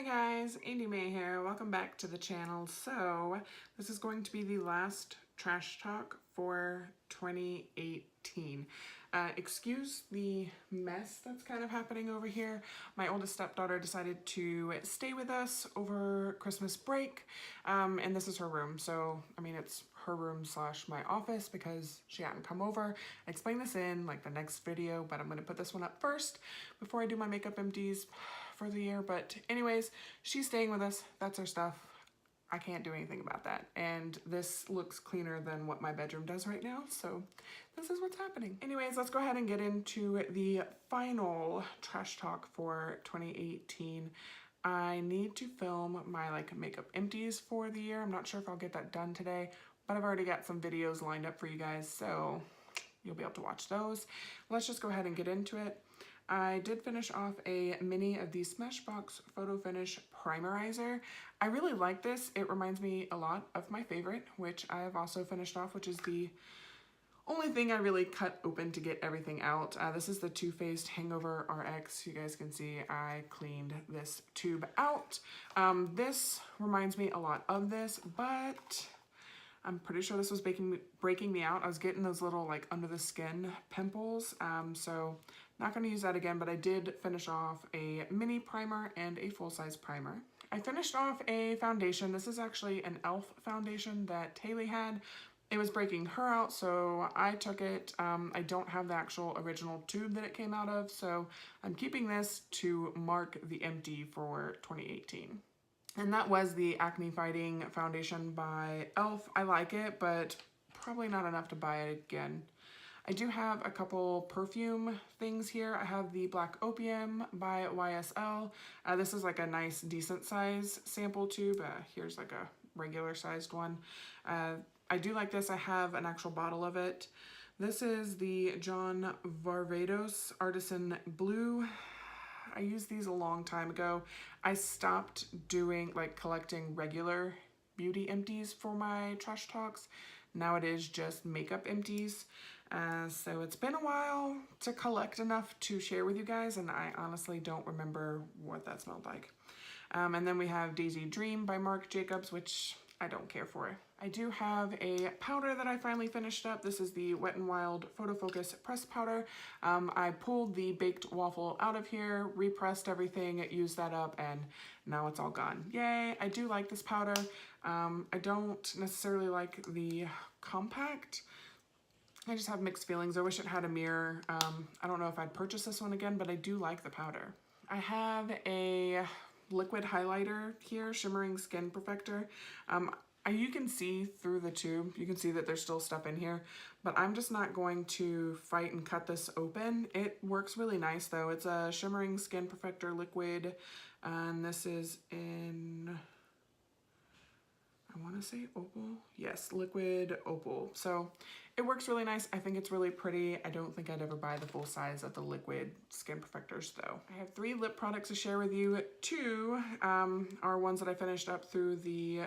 Hi guys, Andy May here. Welcome back to the channel. So this is going to be the last trash talk for 2018. Excuse the mess that's kind of happening over here. My oldest stepdaughter decided to stay with us over Christmas break, and this is her room. So, I mean, it's her room slash my office because she hadn't come over. I explained this in like the next video, but I'm going to put this one up first before I do my makeup empties for the year. But anyways, she's staying with us. That's her stuff. I can't do anything about that. And this looks cleaner than what my bedroom does right now. So this is what's happening. Anyways, let's go ahead and get into the final trash talk for 2018. I need to film my makeup empties for the year. I'm not sure if I'll get that done today, but I've already got some videos lined up for you guys, so you'll be able to watch those. Let's just go ahead and get into it. I did finish off a mini of the Smashbox Photo Finish Primerizer. I really like this. It reminds me a lot of my favorite, which I have also finished off, which is the only thing I really cut open to get everything out. This is the Too Faced Hangover RX. You guys can see I cleaned this tube out. This reminds me a lot of this, but I'm pretty sure this was breaking me out. I was getting those little under the skin pimples, so not going to use that again, but I did finish off a mini primer and a full-size primer. I finished off a foundation. This is actually an e.l.f. foundation that Haley had. It was breaking her out, so I took it. I don't have the actual original tube that it came out of, so I'm keeping this to mark the empty for 2018. And that was the Acne Fighting Foundation by e.l.f. I like it, but probably not enough to buy it again. I do have a couple perfume things here. I have the Black Opium by YSL. This is like a nice, decent size sample tube. Here's like a regular sized one. I do like this. I have an actual bottle of it. This is the John Varvatos Artisan Blue. I used these a long time ago. I stopped doing collecting regular beauty empties for my trash talks. Now it is just makeup empties. So it's been a while to collect enough to share with you guys, and I honestly don't remember what that smelled like. And then we have Daisy Dream by Marc Jacobs, which I don't care for. I do have a powder that I finally finished up. This is the Wet n Wild Photo Focus Press Powder. I pulled the baked waffle out of here, repressed everything, used that up, and now it's all gone. Yay! I do like this powder. I don't necessarily like the compact. I just have mixed feelings. I wish it had a mirror. I don't know if I'd purchase this one again, but I do like the powder. I have a liquid highlighter here, Shimmering Skin Perfector. You can see through the tube. You can see that there's still stuff in here, but I'm just not going to fight and cut this open. It works really nice though. It's a Shimmering Skin Perfector liquid, and this is in, I want to say opal. Yes, liquid opal. So it works really nice. I think it's really pretty. I don't think I'd ever buy the full size of the liquid skin perfectors though. I have 3 lip products to share with you. 2 are ones that I finished up through the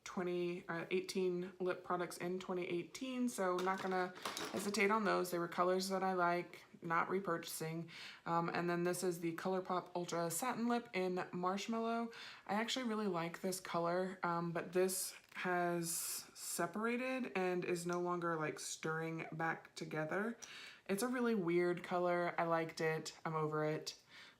2018 lip products in 2018, so not gonna hesitate on those. They were colors that I like, not repurchasing. And then this is the ColourPop Ultra Satin Lip in Marshmallow. I actually really like this color, but this has separated and is no longer stirring back together. It's a really weird color. I liked it. I'm over it.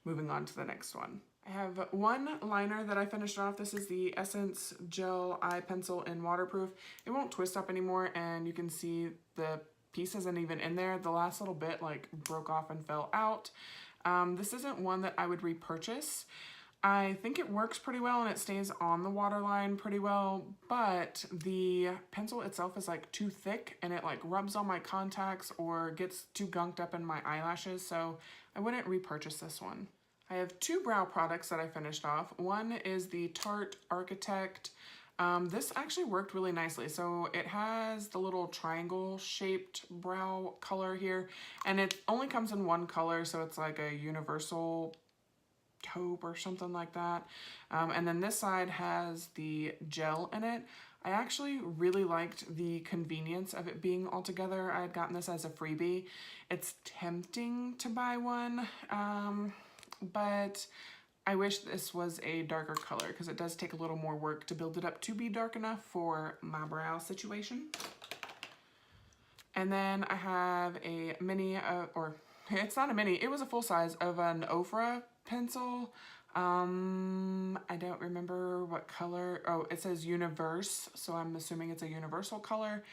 Moving on to the next one. I have one liner that I finished off. This is the Essence Gel Eye Pencil in Waterproof. It won't twist up anymore, and you can see the piece isn't even in there. The last little bit broke off and fell out. This isn't one that I would repurchase. I think it works pretty well and it stays on the waterline pretty well, but the pencil itself is too thick and it rubs on my contacts or gets too gunked up in my eyelashes, so I wouldn't repurchase this one. I have 2 brow products that I finished off. One is the Tarte Architect. This actually worked really nicely. So it has the little triangle shaped brow color here, and it only comes in one color, so it's like a universal taupe or something like that. And then this side has the gel in it. I actually really liked the convenience of it being all together. I had gotten this as a freebie. It's tempting to buy one, but I wish this was a darker color because it does take a little more work to build it up to be dark enough for my brow situation. And then I have a mini, or it's not a mini, it was a full size of an Ofra pencil. I don't remember what color. Oh, it says Universe, so I'm assuming it's a universal color.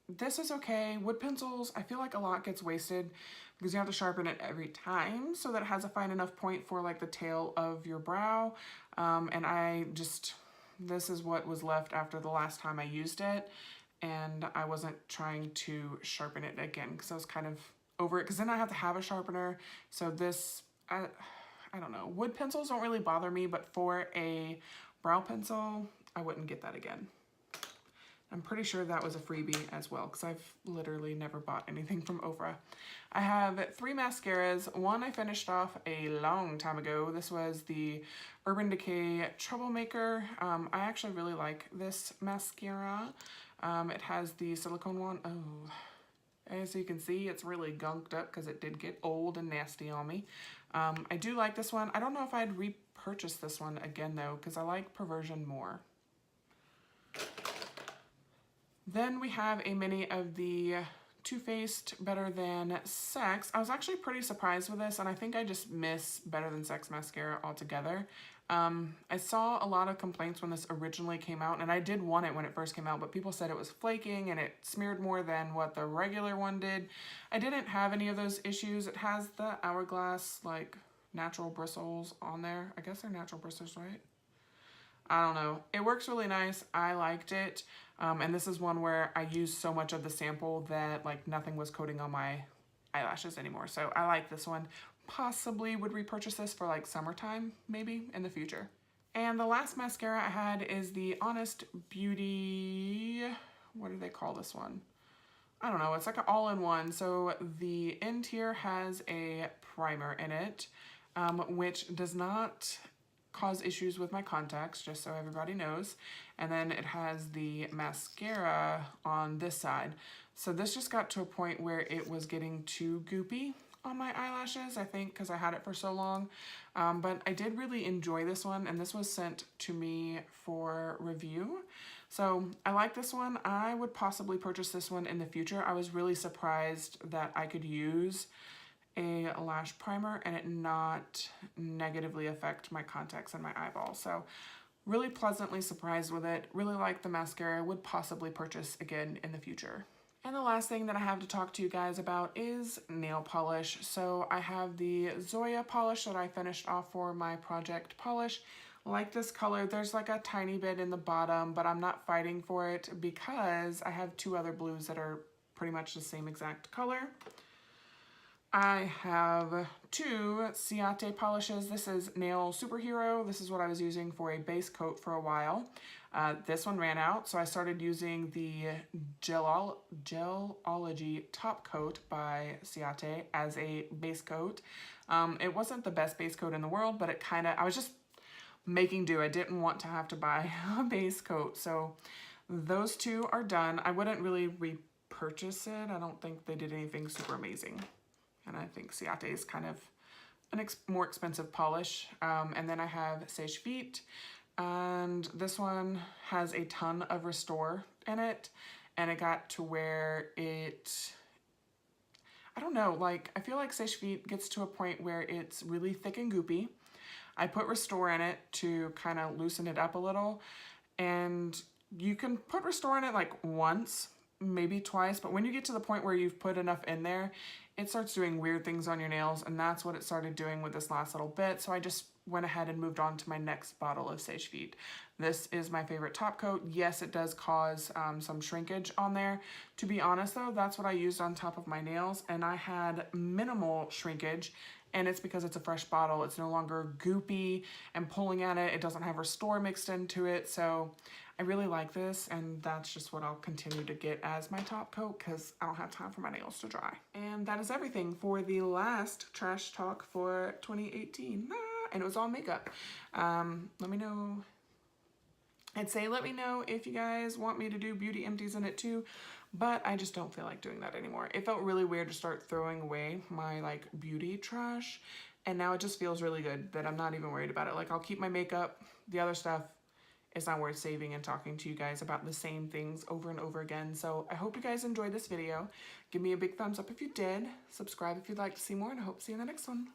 This is okay. Wood pencils, I feel like a lot gets wasted because you have to sharpen it every time so that it has a fine enough point for like the tail of your brow. And this is what was left after the last time I used it. And I wasn't trying to sharpen it again because I was kind of over it because then I have to have a sharpener. So this, I don't know. Wood pencils don't really bother me, but for a brow pencil, I wouldn't get that again. I'm pretty sure that was a freebie as well because I've literally never bought anything from Ofra. I have 3 mascaras. One I finished off a long time ago. This was the Urban Decay Troublemaker. I actually really like this mascara. It has the silicone one. Oh, as you can see, it's really gunked up because it did get old and nasty on me. I do like this one. I don't know if I'd repurchase this one again though because I like Perversion more. Then we have a mini of the Too Faced Better Than Sex. I was actually pretty surprised with this, and I think I just miss Better Than Sex mascara altogether. I saw a lot of complaints when this originally came out, and I did want it when it first came out, but people said it was flaking and it smeared more than what the regular one did. I didn't have any of those issues. It has the Hourglass, like, natural bristles on there. I guess they're natural bristles, right? I don't know. It works really nice. I liked it. And this is one where I used so much of the sample that like nothing was coating on my eyelashes anymore. So I like this one. Possibly would repurchase this for like summertime, maybe in the future. And the last mascara I had is the Honest Beauty, what do they call this one? I don't know, it's like an all-in-one. So the end here has a primer in it, which does not cause issues with my contacts, just so everybody knows. And then it has the mascara on this side. So this just got to a point where it was getting too goopy on my eyelashes, I think, because I had it for so long. But I did really enjoy this one, and this was sent to me for review. So I like this one. I would possibly purchase this one in the future. I was really surprised that I could use a lash primer and it not negatively affect my contacts and my eyeballs. So really pleasantly surprised with it. Really like the mascara. Would possibly purchase again in the future. And the last thing that I have to talk to you guys about is nail polish. So I have the Zoya polish that I finished off for my project polish. Like this color, there's like a tiny bit in the bottom, but I'm not fighting for it because I have 2 other blues that are pretty much the same exact color. I have 2 Ciate polishes. This is Nail Superhero. This is what I was using for a base coat for a while. This one ran out, so I started using the Gelology Top Coat by Ciate as a base coat. It wasn't the best base coat in the world, but it I was just making do. I didn't want to have to buy a base coat, so those 2 are done. I wouldn't really repurchase it. I don't think they did anything super amazing. And I think Ciate is kind of a more expensive polish. And then I have Sage Feet. And this one has a ton of Restore in it. And it got to where it, I don't know, like I feel like Sage Feet gets to a point where it's really thick and goopy. I put Restore in it to kind of loosen it up a little. And you can put Restore in it like once, maybe twice, but when you get to the point where you've put enough in there, it starts doing weird things on your nails, and that's what it started doing with this last little bit. So I just went ahead and moved on to my next bottle of Sage Feet. This is my favorite top coat. Yes, it does cause some shrinkage on there. To be honest though, that's what I used on top of my nails, and I had minimal shrinkage, and it's because it's a fresh bottle. It's no longer goopy and pulling at it. It doesn't have Restore mixed into it, so I really like this, and that's just what I'll continue to get as my top coat because I don't have time for my nails to dry. And that is everything for the last trash talk for 2018. And it was all makeup. Let me know. I'd say let me know if you guys want me to do beauty empties in it too, but I just don't feel like doing that anymore. It felt really weird to start throwing away my like beauty trash And now it just feels really good that I'm not even worried about it. Like, I'll keep my makeup. The other stuff, it's not worth saving and talking to you guys about the same things over and over again. So I hope you guys enjoyed this video. Give me a big thumbs up if you did. Subscribe if you'd like to see more, and I hope to see you in the next one.